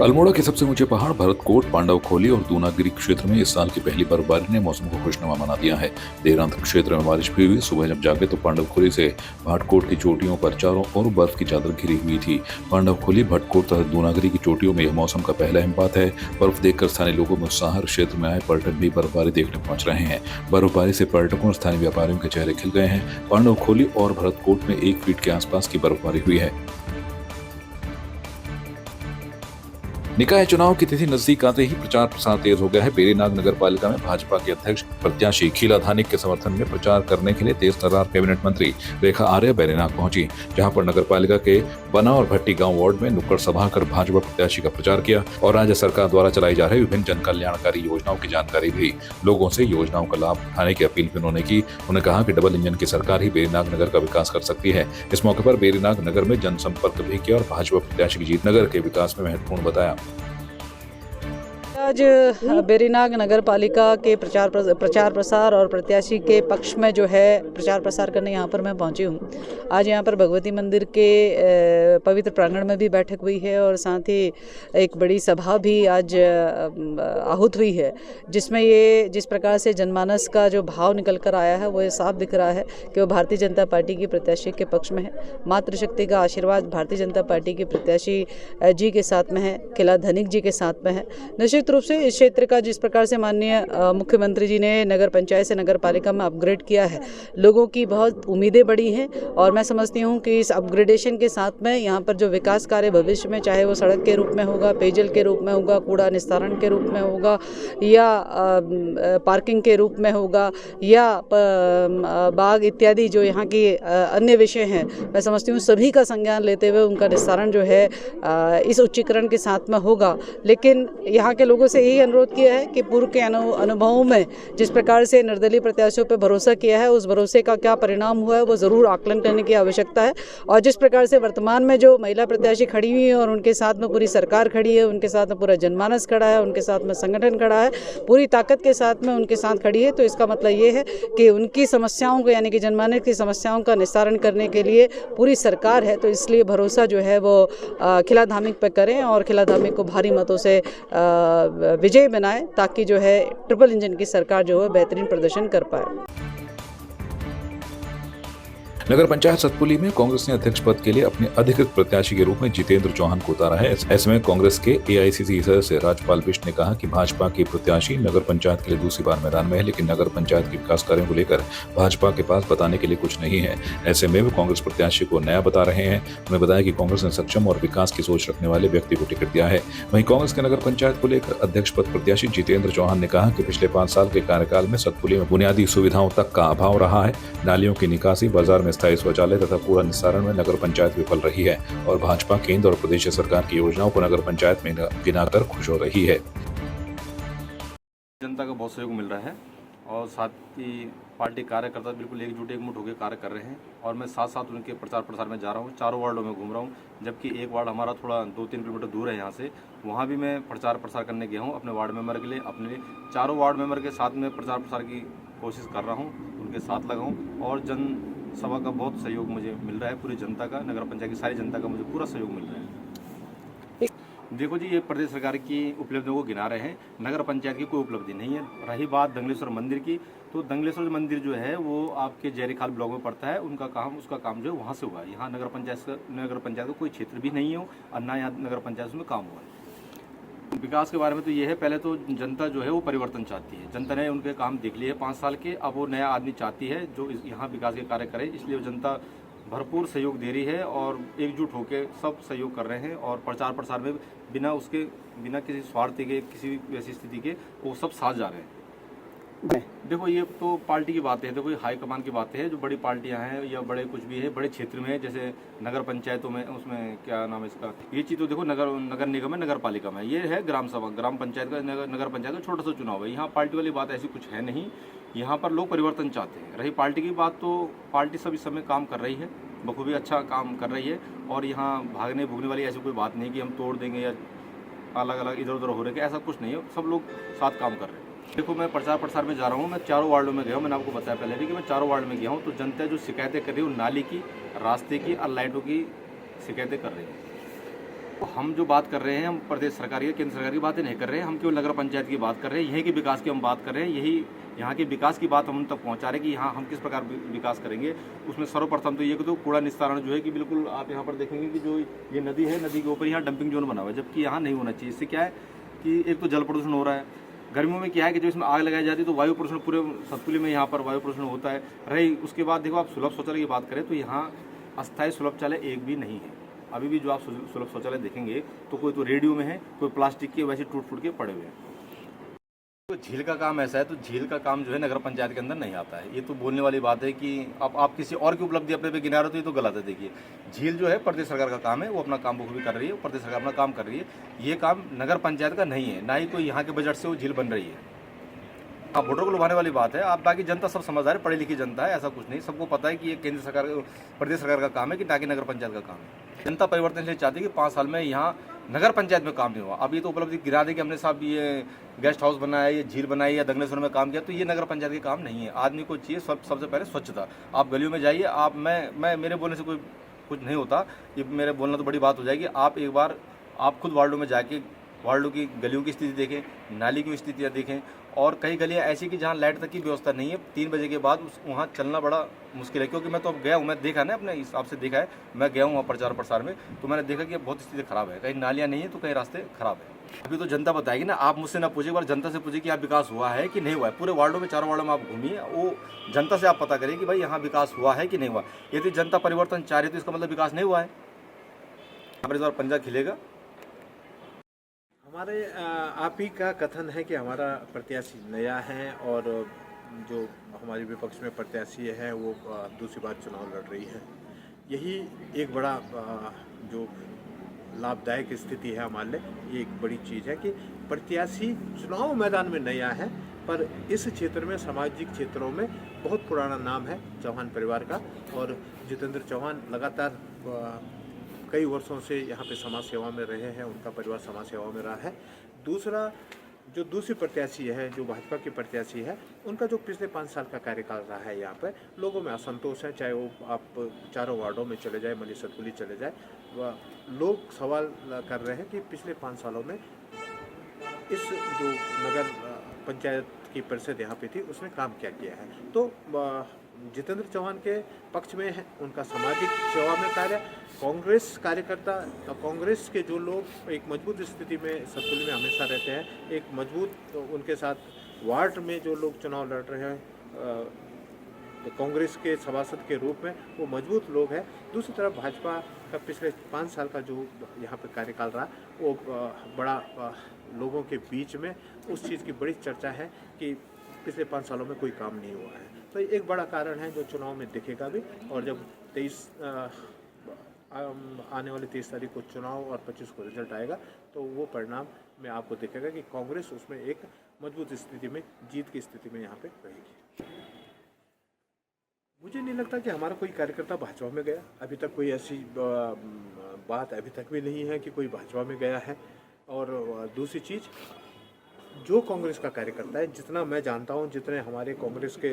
अल्मोड़ा के सबसे ऊंचे पहाड़ भरतकोट, पांडवखोली और दूनागिरी क्षेत्र में इस साल की पहली बर्फबारी ने मौसम को खुशनुमा बना दिया है। देर रात क्षेत्र में बारिश भी हुई। सुबह जब जागे तो पांडवखोली से भाटकोट की चोटियों पर चारों ओर बर्फ की चादर घिरी हुई थी। पांडवखोली, भटकोट तथा दूनागिरी की चोटियों में यह मौसम का पहला हिमपात है। बर्फ देखकर स्थानीय लोगों में उत्साह। क्षेत्र में आए पर्यटक भी बर्फबारी देखने पहुंच रहे हैं। बर्फबारी से पर्यटकों और स्थानीय व्यापारियों के चेहरे खिल गए हैं। पांडवखोली और भरतकोट में 1 फीट के आसपास की बर्फबारी हुई है। निकाय चुनाव की तिथि नजदीक आते ही प्रचार प्रसार तेज हो गया है। बेरीनाग नगर पालिका में भाजपा के अध्यक्ष प्रत्याशी शीला धानिक के समर्थन में प्रचार करने के लिए तेज तर्रार कैबिनेट मंत्री रेखा आर्य बेरीनाग पहुंची, जहां पर नगर पालिका के बना और भट्टी गांव वार्ड में नुक्कड़ सभा कर भाजपा प्रत्याशी का प्रचार किया और राज्य सरकार द्वारा चलाई जा रही विभिन्न जन कल्याणकारी योजनाओं की जानकारी दी। लोगों से योजनाओं का लाभ उठाने की अपील भी उन्होंने की। उन्होंने कहा कि डबल इंजन की सरकार ही बेरीनाग नगर का विकास कर सकती है। इस मौके पर बेरीनाग नगर में जनसंपर्क भी किया और भाजपा प्रत्याशी की जीत नगर के विकास में महत्वपूर्ण बताया। आज बेरीनाग नगर पालिका के प्रचार प्रसार और प्रत्याशी के पक्ष में जो है प्रचार प्रसार करने यहाँ पर मैं पहुँची हूँ। आज यहाँ पर भगवती मंदिर के पवित्र प्रांगण में भी बैठक हुई है और साथ ही एक बड़ी सभा भी आज आहूत हुई है, जिसमें ये जिस प्रकार से जनमानस का जो भाव निकल कर आया है वो ये साफ दिख रहा है कि वो भारतीय जनता पार्टी की प्रत्याशी के पक्ष में है। मातृशक्ति का आशीर्वाद भारतीय जनता पार्टी की प्रत्याशी जी के साथ में है, शीला धानिक जी के साथ में है। निश्चित रूप से इस क्षेत्र का जिस प्रकार से माननीय मुख्यमंत्री जी ने नगर पंचायत से नगर पालिका में अपग्रेड किया है, लोगों की बहुत उम्मीदें बढ़ी हैं और मैं समझती हूँ कि इस अपग्रेडेशन के साथ में यहाँ पर जो विकास कार्य भविष्य में, चाहे वो सड़क के रूप में होगा, पेयजल के रूप में होगा, कूड़ा निस्तारण के रूप में होगा या पार्किंग के रूप में होगा या बाग इत्यादि जो यहाँ की अन्य विषय हैं, मैं समझती हूँ सभी का संज्ञान लेते हुए उनका निस्तारण जो है इस उच्चीकरण के साथ में होगा। लेकिन यहाँ के लोगों से यही अनुरोध किया है कि पूर्व के अनुभवों में जिस प्रकार से निर्दलीय प्रत्याशियों पर भरोसा किया है, उस भरोसे का क्या परिणाम हुआ है वो जरूर आकलन करने की आवश्यकता है। और जिस प्रकार से वर्तमान में जो महिला प्रत्याशी खड़ी हुई है और उनके साथ में पूरी सरकार खड़ी है, उनके साथ में पूरा जनमानस खड़ा है, उनके साथ में संगठन खड़ा है, पूरी ताकत के साथ में उनके साथ खड़ी है, तो इसका मतलब ये है कि उनकी समस्याओं को यानी कि जनमानस की समस्याओं का निस्तारण करने के लिए पूरी सरकार है। तो इसलिए भरोसा जो है वो शीला धानिक पर करें और शीला धानिक को भारी मतों से विजय बनाए, ताकि जो है ट्रिपल इंजन की सरकार जो है बेहतरीन प्रदर्शन कर पाए। नगर पंचायत सतपुली में कांग्रेस ने अध्यक्ष पद के लिए अपने अधिकृत प्रत्याशी के रूप में जितेंद्र चौहान को उतारा है। ऐसे में कांग्रेस के एआईसीसी सदस्य राजपाल बिष्ट ने कहा कि भाजपा के प्रत्याशी नगर पंचायत के लिए दूसरी बार मैदान में है, लेकिन नगर पंचायत के विकास कार्यों को लेकर भाजपा के पास बताने के लिए कुछ नहीं है। ऐसे में वे कांग्रेस प्रत्याशी को नया बता रहे हैं। उन्होंने बताया कि कांग्रेस ने सक्षम और विकास की सोच रखने वाले व्यक्ति को टिकट दिया है। वहीं कांग्रेस के नगर पंचायत को लेकर अध्यक्ष पद प्रत्याशी जितेंद्र चौहान ने कहा कि पिछले 5 साल के कार्यकाल में सतपुली में बुनियादी सुविधाओं तक का अभाव रहा है। नालियों की निकासी, बाजार में स्थायी शौचालय तथा कूड़ा निस्तारण में नगर पंचायत विफल रही है और भाजपा केंद्र और प्रदेश सरकार की योजनाओं को नगर पंचायत में गिनाकर खुश हो रही है। जनता का बहुत सहयोग मिल रहा है और साथ ही पार्टी कार्यकर्ता बिल्कुल एकमुठ होकर कार्य कर रहे हैं और मैं साथ साथ उनके प्रचार प्रसार में जा रहा हूँ। 4 वार्डों में घूम रहा हूँ, जबकि एक वार्ड हमारा थोड़ा 2-3 किलोमीटर दूर है यहाँ से, वहाँ भी मैं प्रचार प्रसार करने गया हूँ अपने वार्ड मेंबर के लिए। अपने 4 वार्ड मेंबर के साथ में प्रचार प्रसार की कोशिश कर रहा हूँ, उनके साथ लगा हूँ और जन सभा का बहुत सहयोग मुझे मिल रहा है। पूरी जनता का, नगर पंचायत की सारी जनता का मुझे पूरा सहयोग मिल रहा है। देखो जी, ये प्रदेश सरकार की उपलब्धियों को गिना रहे हैं, नगर पंचायत की कोई उपलब्धि नहीं है। रही बात दंगलेश्वर मंदिर की, तो दंगलेश्वर मंदिर जो है वो आपके जयरीखाल ब्लॉक में पड़ता है। उसका काम जो है वहाँ से हुआ है। यहाँ नगर पंचायत का कोई क्षेत्र भी नहीं हो और ना यहाँ नगर पंचायत में काम हुआ है। विकास के बारे में तो ये है, पहले तो जनता जो है वो परिवर्तन चाहती है। जनता ने उनके काम देख लिए 5 साल के, अब वो नया आदमी चाहती है जो यहाँ विकास के कार्य करे। इसलिए जनता भरपूर सहयोग दे रही है और एकजुट होकर सब सहयोग कर रहे हैं और प्रचार प्रसार में बिना किसी स्वार्थ के, किसी भी ऐसी स्थिति के, वो सब साथ जा रहे हैं। देखो, ये तो पार्टी की बातें हैं, देखो ये हाईकमान की बातें हैं। जो बड़ी पार्टियां हैं या बड़े कुछ भी है, बड़े क्षेत्र में जैसे नगर पंचायतों में, उसमें क्या नाम है इसका, ये चीज़ तो देखो नगर निगम है, नगर पालिका में, ये है ग्राम सभा, ग्राम पंचायत का, नगर पंचायत का छोटा सा चुनाव है। यहाँ पार्टी वाली बात ऐसी कुछ है नहीं। यहाँ पर लोग परिवर्तन चाहते हैं। रही पार्टी की बात, तो पार्टी सब इस समय काम कर रही है, बखूबी अच्छा काम कर रही है और यहाँ भागने भूगने वाली ऐसी कोई बात नहीं कि हम तोड़ देंगे या अलग अलग इधर उधर हो रहे हैं, ऐसा कुछ नहीं है। सब लोग साथ काम कर रहे हैं। देखो, मैं प्रचार प्रसार में जा रहा हूँ, मैं 4 वार्डों में गया हूँ। मैंने आपको बताया पहले भी कि मैं 4 वार्ड में गया हूँ। तो जनता जो शिकायतें कर रही है वो नाली की, रास्ते की और लाइटों की शिकायतें कर रही है। हम जो बात कर रहे हैं, हम प्रदेश सरकार की, केंद्र सरकार की बातें नहीं कर रहे हैं, हम केवल नगर पंचायत की बात कर रहे हैं, यहीं के विकास की हम बात कर रहे हैं, यही यहाँ के विकास की बात हम उन तक पहुँचा रहे हैं कि यहाँ हम किस प्रकार विकास करेंगे। उसमें सर्वप्रथम तो ये कि तो कूड़ा निस्तारण जो है कि बिल्कुल आप यहाँ पर देखेंगे कि जो ये नदी है, नदी के ऊपर यहाँ डंपिंग जोन बना हुआ है, जबकि यहाँ नहीं होना चाहिए। इससे क्या है कि एक तो जल प्रदूषण हो रहा है, गर्मियों में क्या है कि जब इसमें आग लगाई जाती है तो वायु प्रदूषण पूरे सतपुली में यहाँ पर वायु प्रदूषण होता है। रही उसके बाद देखो, आप सुलभ शौचालय की बात करें तो यहाँ अस्थायी सुलभ शौचालय एक भी नहीं है। अभी भी जो आप सुलभ शौचालय देखेंगे तो कोई तो रेडियो में है, कोई प्लास्टिक के वैसे टूट फूट के पड़े हुए हैं। तो झील का काम ऐसा है, तो झील का काम जो है नगर पंचायत के अंदर नहीं आता है। ये तो बोलने वाली बात है कि अब आप किसी और की उपलब्धि अपने पे गिना रहे हो तो ये तो गलत है। देखिए, झील जो है प्रदेश सरकार का काम है, वो अपना काम बखूबी कर रही है, प्रदेश सरकार अपना काम कर रही है। ये काम नगर पंचायत का नहीं है, ना ही कोई यहाँ के बजट से वो झील बन रही है। आप वोटर को लुभाने वाली बात है। आप बाकी जनता सब समझदार है, पढ़ी लिखी जनता है, ऐसा कुछ नहीं। सबको पता है कि ये केंद्र सरकार, प्रदेश सरकार का काम है कि ना कि नगर पंचायत का काम है। जनता परिवर्तन इसलिए चाहती है कि 5 साल में यहाँ नगर पंचायत में काम नहीं हुआ। अब ये तो उपलब्धि गिरा दे कि हमने साहब ये गेस्ट हाउस बनाया, ये झील बनाई या दंगलेश्वर में काम किया, तो ये नगर पंचायत के काम नहीं है। आदमी को चाहिए सबसे पहले स्वच्छता। आप गलियों में जाइए, आप मैं मेरे बोलने से कोई कुछ नहीं होता, ये मेरे बोलना तो बड़ी बात हो जाएगी। आप एक बार आप खुद वार्डों में जाके वार्डों की गलियों की स्थिति देखें, नाली की स्थितियाँ देखें, और कई गलियाँ ऐसी कि जहाँ लाइट तक की व्यवस्था नहीं है। 3 बजे के बाद वहाँ चलना बड़ा मुश्किल है, क्योंकि मैं तो अब गया हूँ, मैं देखा ना, अपने हिसाब से देखा है, मैं गया हूँ वहाँ प्रचार प्रसार में, तो मैंने देखा कि बहुत स्थिति खराब है। कहीं नालियाँ नहीं है तो कहीं रास्ते खराब है। अभी तो जनता बताएगी ना, आप मुझसे ना पूछे, एक बार जनता से पूछे कि यहाँ विकास हुआ है कि नहीं हुआ है। पूरे वार्डों में, 4 वार्डों में आप घूमिए, वो जनता से आप पता करिए कि भाई यहाँ विकास हुआ है कि नहीं हुआ। यदि जनता परिवर्तन चाह रही है तो इसका मतलब विकास नहीं हुआ है। हमारे इस बार पंजा खिलेगा। हमारे आप ही का कथन है कि हमारा प्रत्याशी नया है और जो हमारे विपक्ष में प्रत्याशी है वो दूसरी बार चुनाव लड़ रही है। यही एक बड़ा जो लाभदायक स्थिति है हमारे लिए, ये एक बड़ी चीज़ है कि प्रत्याशी चुनाव मैदान में नया है, पर इस क्षेत्र में, सामाजिक क्षेत्रों में बहुत पुराना नाम है चौहान परिवार का। और जितेंद्र चौहान लगातार कई वर्षों से यहाँ पे समाज सेवा में रहे हैं, उनका परिवार समाज सेवा में रहा है। दूसरा, जो दूसरी प्रत्याशी है, जो भाजपा की प्रत्याशी है, उनका जो पिछले 5 साल का कार्यकाल रहा है, यहाँ पर लोगों में असंतोष है। चाहे वो आप चारों वार्डों में चले जाए, मनी सतपुली चले जाए, लोग सवाल कर रहे हैं कि पिछले 5 सालों में इस जो नगर पंचायत की परिषद यहाँ पे थी, उसने काम क्या किया है। तो जितेंद्र चौहान के पक्ष में है, उनका सामाजिक सेवा में कार्य। कांग्रेस कार्यकर्ता, कांग्रेस के जो लोग एक मजबूत स्थिति में सतपुली में हमेशा रहते हैं, एक मजबूत उनके साथ वार्ड में जो लोग चुनाव लड़ रहे हैं कांग्रेस के सभासद के रूप में, वो मजबूत लोग हैं। दूसरी तरफ भाजपा का पिछले 5 साल का जो यहाँ पे कार्यकाल रहा, वो बड़ा लोगों के बीच में उस चीज़ की बड़ी चर्चा है कि पिछले 5 सालों में कोई काम नहीं हुआ है। तो एक बड़ा कारण है जो चुनाव में दिखेगा भी। और जब 23 आने वाली 23 तारीख को चुनाव और 25 को रिजल्ट आएगा, तो वो परिणाम में आपको दिखेगा कि कांग्रेस उसमें एक मजबूत स्थिति में, जीत की स्थिति में यहाँ पे रहेगी। मुझे नहीं लगता कि हमारा कोई कार्यकर्ता भाजपा में गया। अभी तक कोई ऐसी बात अभी तक भी नहीं है कि कोई भाजपा में गया है। और दूसरी चीज़, जो कांग्रेस का कार्यकर्ता है, जितना मैं जानता हूं, जितने हमारे कांग्रेस के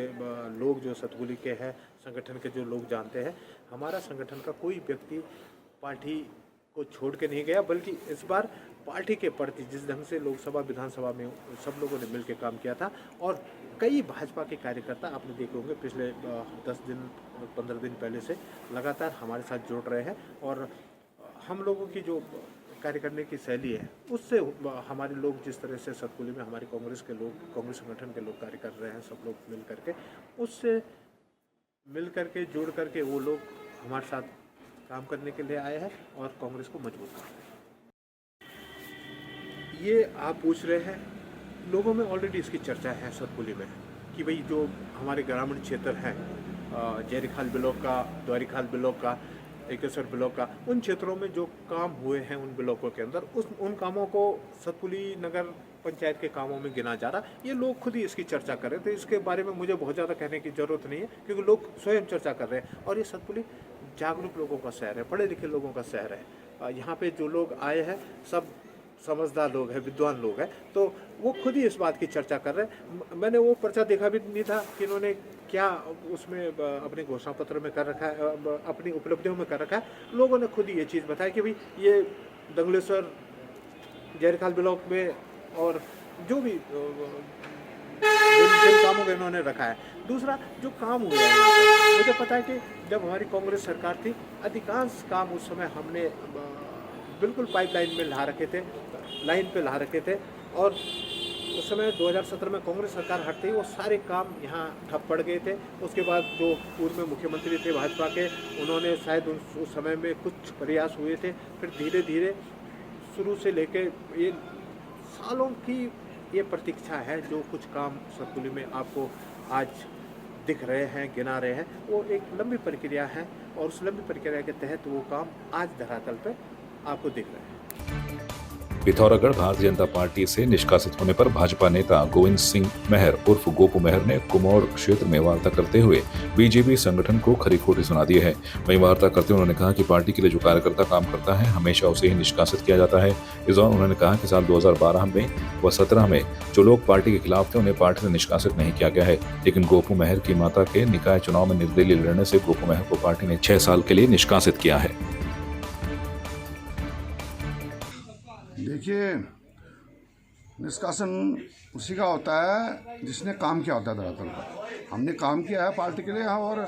लोग जो सतपुली के हैं, संगठन के जो लोग जानते हैं, हमारा संगठन का कोई व्यक्ति पार्टी को छोड़ के नहीं गया, बल्कि इस बार पार्टी के प्रति जिस ढंग से लोकसभा विधानसभा में सब लोगों ने मिलकर काम किया था, और कई भाजपा के कार्यकर्ता आपने देखे होंगे पिछले 10 दिन 15 दिन पहले से लगातार हमारे साथ जुड़ रहे हैं। और हम लोगों की जो कार्य करने की शैली है, उससे हमारे लोग जिस तरह से सतपुली में हमारे कांग्रेस के लोग, कांग्रेस संगठन के लोग कार्य कर रहे हैं, सब लोग मिल करके, उससे मिल करके जुड़ करके वो लोग हमारे साथ काम करने के लिए आए हैं और कांग्रेस को मजबूत कर रहे हैं। ये आप पूछ रहे हैं, लोगों में ऑलरेडी इसकी चर्चा है सतपुली में कि भाई जो हमारे ग्रामीण क्षेत्र हैं, जयरीखाल ब्लॉक का, द्वारीखाल ब्लॉक का, एकेश्वर ब्लॉक का, उन क्षेत्रों में जो काम हुए हैं उन ब्लॉकों के अंदर, उन कामों को सतपुली नगर पंचायत के कामों में गिना जा रहा। ये लोग खुद ही इसकी चर्चा कर रहे थे। इसके बारे में मुझे बहुत ज़्यादा कहने की ज़रूरत नहीं है, क्योंकि लोग स्वयं चर्चा कर रहे हैं। और ये सतपुली जागरूक लोगों का शहर है, पढ़े लिखे लोगों का शहर है। यहाँ पे जो लोग आए हैं सब समझदार लोग हैं, विद्वान लोग हैं, तो वो खुद ही इस बात की चर्चा कर रहे हैं। मैंने वो पर्चा देखा भी नहीं था कि इन्होंने क्या उसमें अपने घोषणा पत्र में कर रखा है, अपनी उपलब्धियों में कर रखा है। लोगों ने खुद ही ये चीज़ बताई कि भाई ये दंगलेश्वर जयरखाल ब्लॉक में और जो भी जिन कामों को इन्होंने रखा है। दूसरा जो काम हुआ है, मुझे पता है कि जब हमारी कांग्रेस सरकार थी, अधिकांश काम उस समय हमने बिल्कुल पाइपलाइन में ला रखे थे, लाइन पे ला रखे थे। और उस समय 2017 में कांग्रेस सरकार हटते ही वो सारे काम यहाँ ठप पड़ गए थे। उसके बाद जो पूर्व में मुख्यमंत्री थे भाजपा के, उन्होंने शायद उस समय में कुछ प्रयास हुए थे। फिर धीरे धीरे शुरू से लेके ये सालों की ये प्रतीक्षा है, जो कुछ काम सतपुली में आपको आज दिख रहे हैं, गिना रहे हैं, वो एक लंबी प्रक्रिया है। और उस लंबी प्रक्रिया के तहत वो काम आज धरातल पर आपको दिख रहे हैं। पिथौरागढ़ भारतीय जनता पार्टी से निष्कासित होने पर भाजपा नेता गोविंद सिंह मेहर उर्फ गोपू मेहर ने कुमौर क्षेत्र में वार्ता करते हुए बीजेपी संगठन को खरी खोटी सुना दी है। वहीं वार्ता करते हुए उन्होंने कहा कि पार्टी के लिए जो कार्यकर्ता काम करता है हमेशा उसे ही निष्कासित किया जाता है। इस दौरान उन्होंने कहा कि साल 2012 में व 17 में जो लोग पार्टी के खिलाफ थे उन्हें पार्टी से निष्कासित नहीं किया गया है, लेकिन गोपू मेहर की माता के निकाय चुनाव में निर्दलीय लड़ने से गोपू मेहर को पार्टी ने 6 साल के लिए निष्कासित किया है। देखिए, निष्कासन उसी का होता है जिसने काम किया होता है धरातल पर। हमने काम किया है पार्टी के लिए और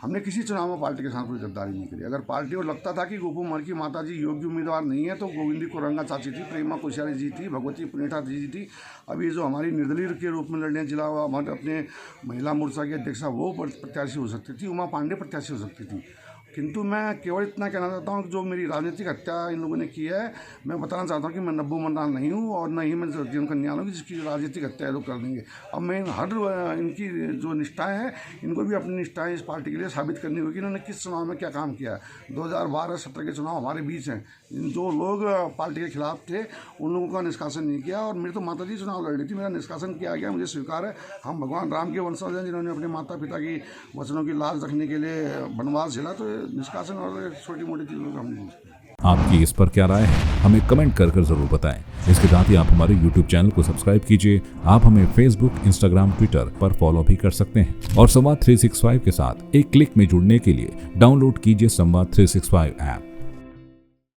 हमने किसी चुनाव में पार्टी के साथ कोई गद्दारी नहीं करी। अगर पार्टी को लगता था कि गोपू मेहर की माता जी योग्य उम्मीदवार नहीं है तो गोविंदी कोरंगा चाची थी, प्रेमा कोश्यारी जी थी, भगवती पुनेठा जी थी। अभी जो हमारी निर्दलीय के रूप में लड़ने जिला हमारे अपने महिला मोर्चा की अध्यक्षा वो प्रत्याशी हो सकती थी, उमा पांडे प्रत्याशी हो सकती थी। किंतु मैं केवल इतना कहना चाहता हूँ कि जो मेरी राजनीतिक हत्या इन लोगों ने की है, मैं बताना चाहता हूँ कि मैं नब्बू मंडाल नहीं हूँ और न ही मैं जीवन कन्याल हूँ जिसकी राजनीतिक हत्या लोग कर देंगे। अब मैं हर इनकी जो निष्ठाएं हैं, इनको भी अपनी निष्ठाएं इस पार्टी के लिए साबित करनी होगी। इन्होंने किस चुनाव में क्या काम किया है। 2012-17 के चुनाव हमारे बीच हैं। जो लोग पार्टी के खिलाफ थे उन लोगों का निष्कासन नहीं किया और मेरी तो माता जी चुनाव लड़ रही थी, मेरा निष्कासन किया गया, मुझे स्वीकार है। हम भगवान राम के वंशज हैं जिन्होंने अपने माता पिता की वचनों की लाज रखने के लिए वनवास झेला, तो निष्कासन और छोटी मोटी चीज़ों का हम नहीं पूछते। आपकी इस पर क्या राय है, हमें कमेंट कर जरूर बताएं। इसके साथ ही आप हमारे YouTube चैनल को सब्सक्राइब कीजिए। आप हमें Facebook, Instagram, Twitter पर फॉलो भी कर सकते हैं और संवाद 365 के साथ एक क्लिक में जुड़ने के लिए डाउनलोड कीजिए संवाद 365 ऐप।